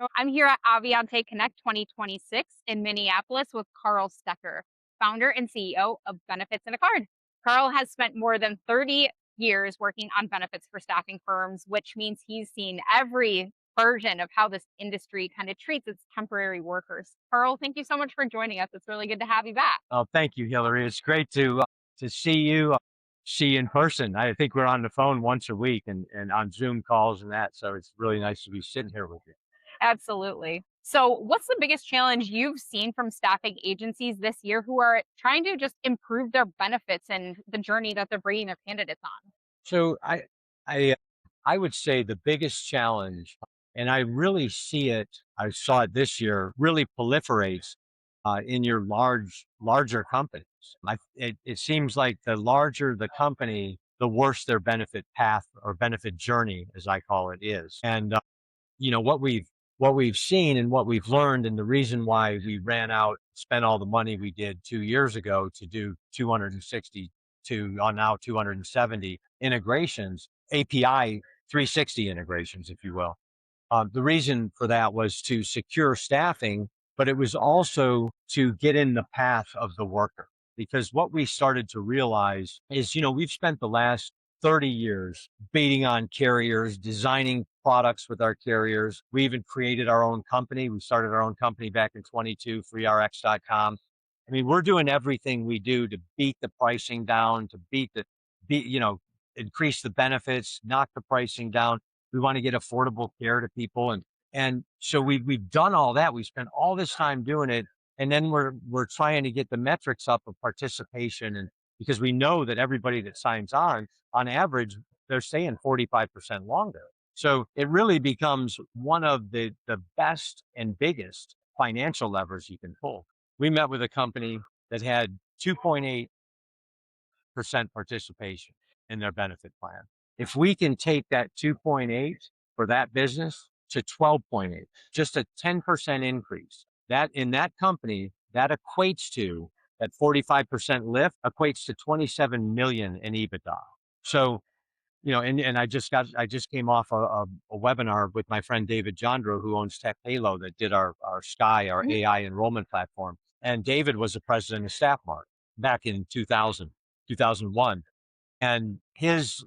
So I'm here at Avionté CONNECT 2026 in Minneapolis with Carl Stecker, founder and CEO of Benefits in a Card. Carl has spent more than 30 years working on benefits for staffing firms, which means he's seen every version of how this industry kind of treats its temporary workers. Carl, thank you so much for joining us. It's really good to have you back. Oh, thank you, Hilary. It's great to see you, see you in person. I think we're on the phone once a week and on Zoom calls and that. So it's really nice to be sitting here with you. Absolutely. So, what's the biggest challenge you've seen from staffing agencies this year who are trying to just improve their benefits and the journey that they're bringing their candidates on? So I, I would say the biggest challenge, and I really see it. I saw it this year. Really proliferates in your larger companies. It seems like the larger the company, the worse their benefit path or benefit journey, as I call it, is. And you know what we've seen and what we've learned, and the reason why we ran out, spent all the money we did 2 years ago to do 260 to on now 270 integrations, API 360 integrations, if you will. The reason for that was to secure staffing, but it was also to get in the path of the worker. Because what we started to realize is, we've spent the last 30 years beating on carriers, designing products with our carriers. We even created our own company. We started our own company back in 22, freerx.com. I mean, we're doing everything we do to beat the pricing down, to beat, increase the benefits, knock the pricing down. We want to get affordable care to people. And so we've done all that. We spent all this time doing it. And then we're trying to get the metrics up of participation. And because we know that everybody that signs on average, they're staying 45% longer. So it really becomes one of the best and biggest financial levers you can pull. We met with a company that had 2.8% participation in their benefit plan. If we can take that 2.8 for that business to 12.8, just a 10% increase, that in that company, that equates to that 45% lift equates to 27 million in EBITDA. So, and I just came off a webinar with my friend David Jandro, who owns Tech Halo, that did our Sky, our Mhm. AI enrollment platform. And David was the president of StaffMart back in 2000, 2001. And his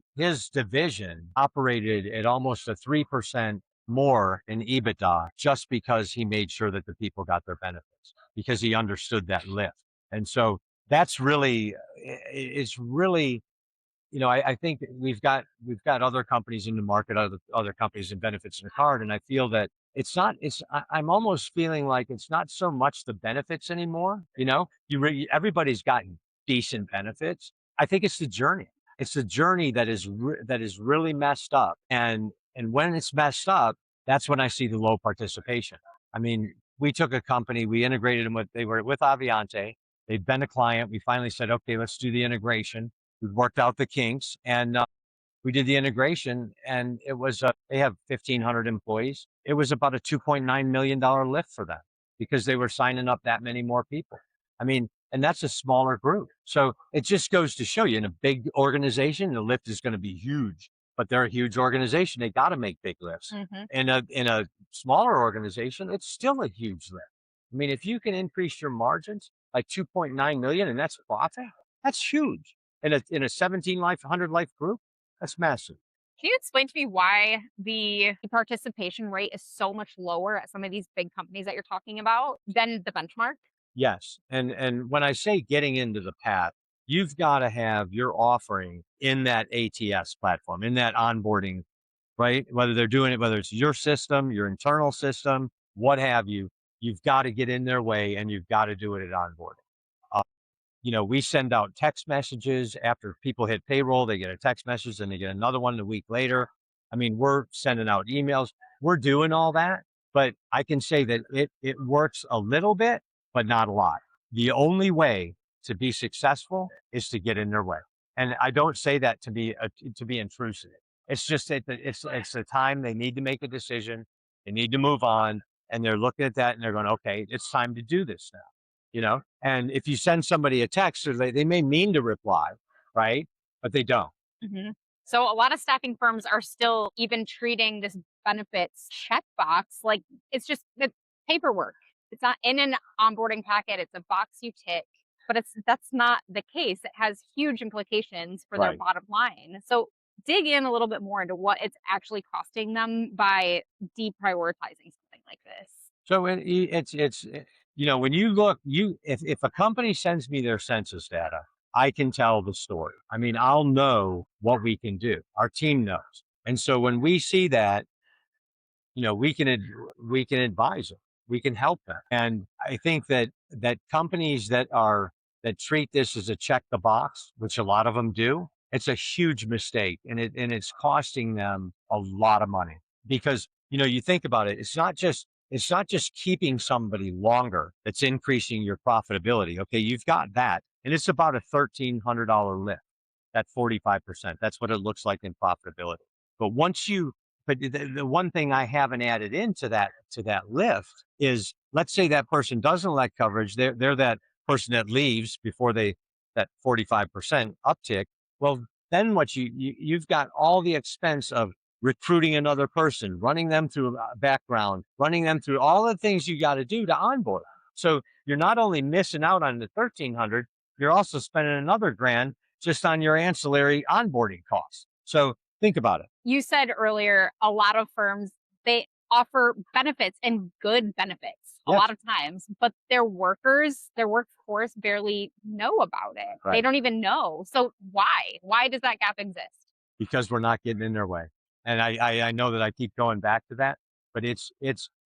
division operated at almost a 3% more in EBITDA just because he made sure that the people got their benefits, because he understood that lift. And so that's really, it's really, I think we've got other companies in the market, other companies in benefits in the card, and I feel that I'm almost feeling like it's not so much the benefits anymore. Everybody's gotten decent benefits. I think it's the journey. It's the journey that is really messed up, and when it's messed up, that's when I see the low participation. I mean, we took a company, we integrated them they were with Avionté. They'd been a client. We finally said, okay, let's do the integration. We worked out the kinks, and we did the integration, and it was they have 1,500 employees. It was about a $2.9 million lift for them because they were signing up that many more people. I mean, and that's a smaller group. So it just goes to show you, in a big organization, the lift is going to be huge. But they're a huge organization; they got to make big lifts. Mhm. In a smaller organization, it's still a huge lift. I mean, if you can increase your margins by 2.9 million, and that's profit, that's huge. In a 17 life, 100 life group, that's massive. Can you explain to me why the participation rate is so much lower at some of these big companies that you're talking about than the benchmark? Yes. And when I say getting into the path, you've got to have your offering in that ATS platform, in that onboarding, right? Whether they're doing it, whether it's your system, your internal system, what have you, you've got to get in their way, and you've got to do it at onboarding. Uh, we send out text messages after people hit payroll. They get a text message, and they get another one a week later. I mean, we're sending out emails. We're doing all that, but I can say that it works a little bit, but not a lot. The only way to be successful is to get in their way, and I don't say that to be intrusive. It's just that it's the time they need to make a decision. They need to move on, and they're looking at that and they're going, okay, it's time to do this now. And if you send somebody a text, or they may mean to reply, right? But they don't. Mhm. So a lot of staffing firms are still even treating this benefits checkbox. Like it's paperwork. It's not in an onboarding packet. It's a box you tick, but that's not the case. It has huge implications for their Right. bottom line. So dig in a little bit more into what it's actually costing them by deprioritizing something like this. So when you look, if a company sends me their census data, I can tell the story. I mean, I'll know what we can do. Our team knows. And so when we see that, we can advise them, we can help them. And I think that companies that treat this as a check the box, which a lot of them do, it's a huge mistake, and it's costing them a lot of money. Because you think about it, it's not just keeping somebody longer that's increasing your profitability. Okay, you've got that, and it's about a $1,300 lift. That 45%. That's what it looks like in profitability. But the one thing I haven't added into that lift is, let's say that person doesn't elect coverage. They're that person that leaves before that 45% uptick. Well, then you've got all the expense of recruiting another person, running them through a background, running them through all the things you got to do to onboard. So you're not only missing out on the 1,300, you're also spending another grand just on your ancillary onboarding costs. So think about it. You said earlier, a lot of firms, they offer benefits and good benefits a Yes. lot of times, but their workforce barely know about it. They Right. don't even know. So why? Why does that gap exist? Because we're not getting in their way. And I know that I keep going back to that, but it's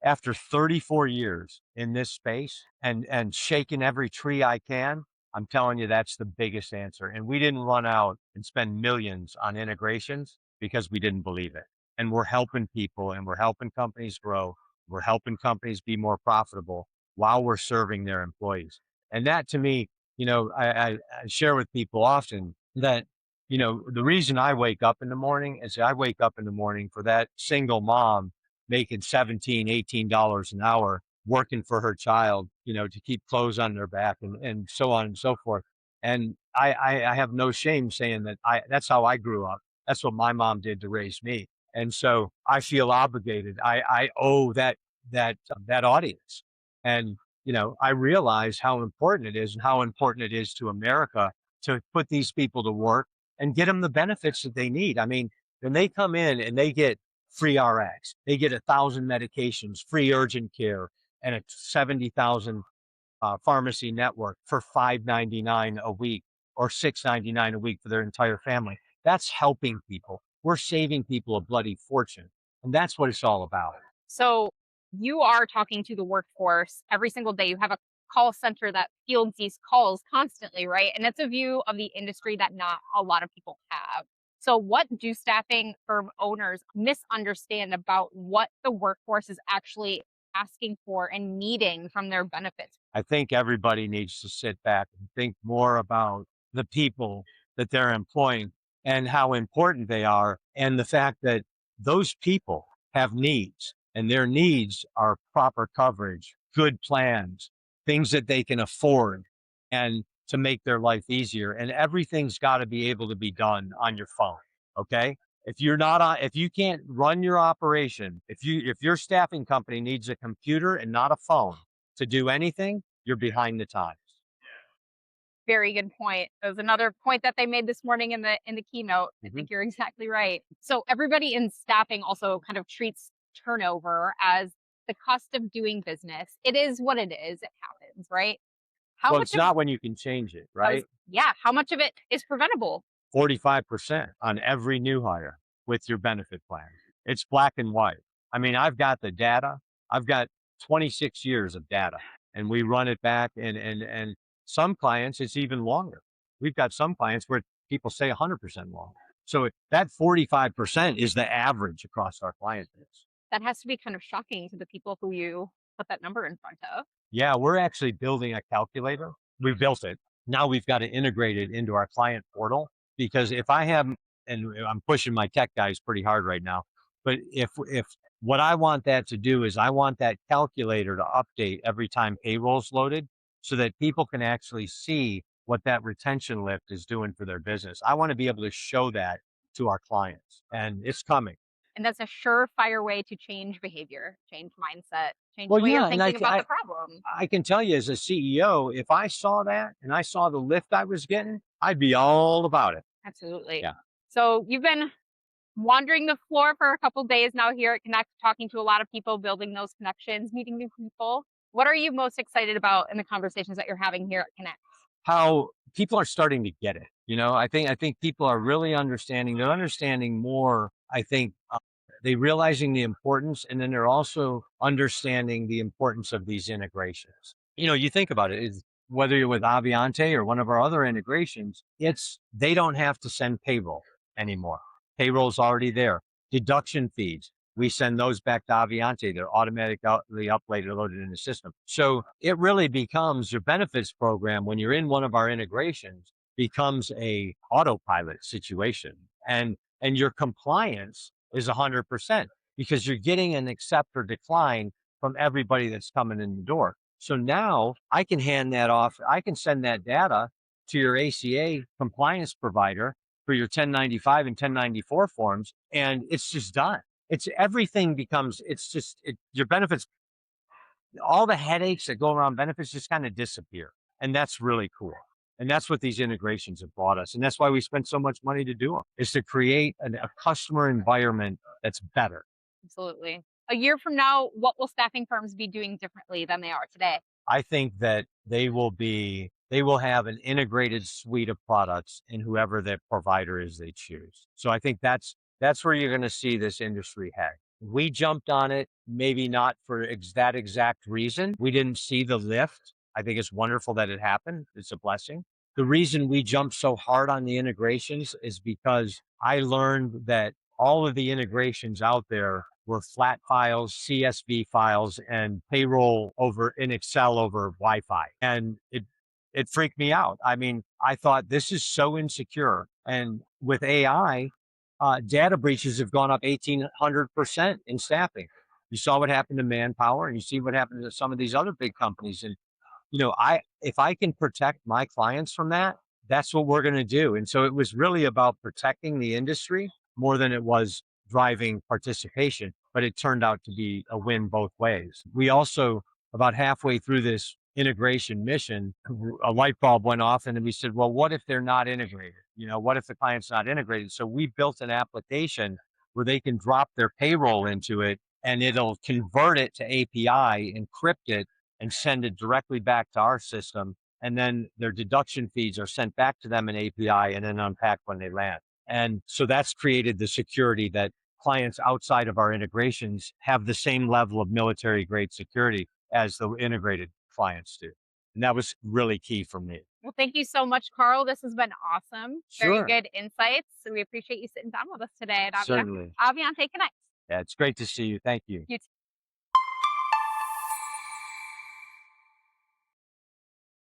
after 34 years in this space and shaking every tree I can, I'm telling you that's the biggest answer. And we didn't run out and spend millions on integrations because we didn't believe it. And we're helping people, and we're helping companies grow. We're helping companies be more profitable while we're serving their employees. And that, to me, I share with people often that the reason I wake up in the morning is I wake up in the morning for that single mom making $17, $18 an hour, working for her child, to keep clothes on their back, and so on and so forth. And I have no shame saying that's how I grew up. That's what my mom did to raise me. And so I feel obligated. I owe that audience. And, I realize how important it is, and how important it is to America to put these people to work and get them the benefits that they need. I mean, when they come in and they get free RX, they get 1,000 medications, free urgent care, and a 70,000 pharmacy network for $5.99 a week or $6.99 a week for their entire family. That's helping people. We're saving people a bloody fortune, and that's what it's all about. So you are talking to the workforce every single day. You have a call center that fields these calls constantly, right? And it's a view of the industry that not a lot of people have. So what do staffing firm owners misunderstand about what the workforce is actually asking for and needing from their benefits? I think everybody needs to sit back and think more about the people that they're employing and how important they are, and the fact that those people have needs, and their needs are proper coverage, good plans, things that they can afford, and to make their life easier. And everything's got to be able to be done on your phone. Okay. If you can't run your operation, if your staffing company needs a computer and not a phone to do anything, you're behind the times. Very good point. It was another point that they made this morning in the keynote. I Mhm. think you're exactly right. So everybody in staffing also kind of treats turnover as the cost of doing business. It is what it is. It happens, right? How Well, much it's of not when you can change it, right? yeah, how much of it is preventable? 45% on every new hire with your benefit plan. It's black and white. I mean, I've got the data. I've got 26 years of data, and we run it back, and some clients it's even longer. We've got some clients where people say 100% longer. So that 45% is the average across our client base. That has to be kind of shocking to the people who you put that number in front of. Yeah, we're actually building a calculator. We built it. Now we've got to integrate it into our client portal, because if I have, and I'm pushing my tech guys pretty hard right now, but if what I want that to do is I want that calculator to update every time payroll's loaded, so that people can actually see what that retention lift is doing for their business. I want to be able to show that to our clients, and it's coming. And that's a surefire way to change behavior, change mindset, change Well, the way you're yeah, and thinking about the problem. I can tell you as a CEO, if I saw that and I saw the lift I was getting, I'd be all about it. Absolutely. Yeah. So you've been wandering the floor for a couple days now here at Connect, talking to a lot of people, building those connections, meeting new people. What are you most excited about in the conversations that you're having here at Connect? How people are starting to get it. I think people are really understanding. They're understanding more. I think they realizing the importance, and then they're also understanding the importance of these integrations. You think about it is whether you're with Avionté or one of our other integrations, it's they don't have to send payroll anymore. Payroll's already there. Deduction feeds, we send those back to Avionté. They're automatically uploaded, loaded in the system. So it really becomes your benefits program when you're in one of our integrations becomes a autopilot situation, and your compliance is 100% because you're getting an accept or decline from everybody that's coming in the door. So now I can hand that off. I can send that data to your ACA compliance provider for your 1095 and 1094 forms, and it's just done. It's everything becomes, it's just, your benefits, all the headaches that go around benefits just kind of disappear. And that's really cool. And that's what these integrations have brought us. And that's why we spend so much money to do them, is to create a customer environment that's better. Absolutely. A year from now, what will staffing firms be doing differently than they are today? I think that they will have an integrated suite of products in whoever the provider is they choose. So I think that's where you're going to see this industry head. We jumped on it, maybe not for that exact reason. We didn't see the lift. I think it's wonderful that it happened. It's a blessing. The reason we jumped so hard on the integrations is because I learned that all of the integrations out there were flat files, CSV files, and payroll over in Excel over Wi-Fi. And it freaked me out. I mean, I thought this is so insecure. And with AI, data breaches have gone up 1,800% in staffing. You saw what happened to Manpower, and you see what happened to some of these other big companies. And if I can protect my clients from that, that's what we're going to do. And so it was really about protecting the industry more than it was driving participation, but it turned out to be a win both ways. We also, about halfway through this integration mission, a light bulb went off, and then we said, well, what if they're not integrated? What if the client's not integrated? So we built an application where they can drop their payroll into it, and it'll convert it to API, encrypt it, and send it directly back to our system. And then their deduction feeds are sent back to them in API and then unpacked when they land. And so that's created the security that clients outside of our integrations have the same level of military grade security as the integrated clients do. And that was really key for me. Well, thank you so much, Carl. This has been awesome. Very Sure. good insights. So we appreciate you sitting down with us today at Certainly. Avionté Connect. Yeah, it's great to see you. Thank you. You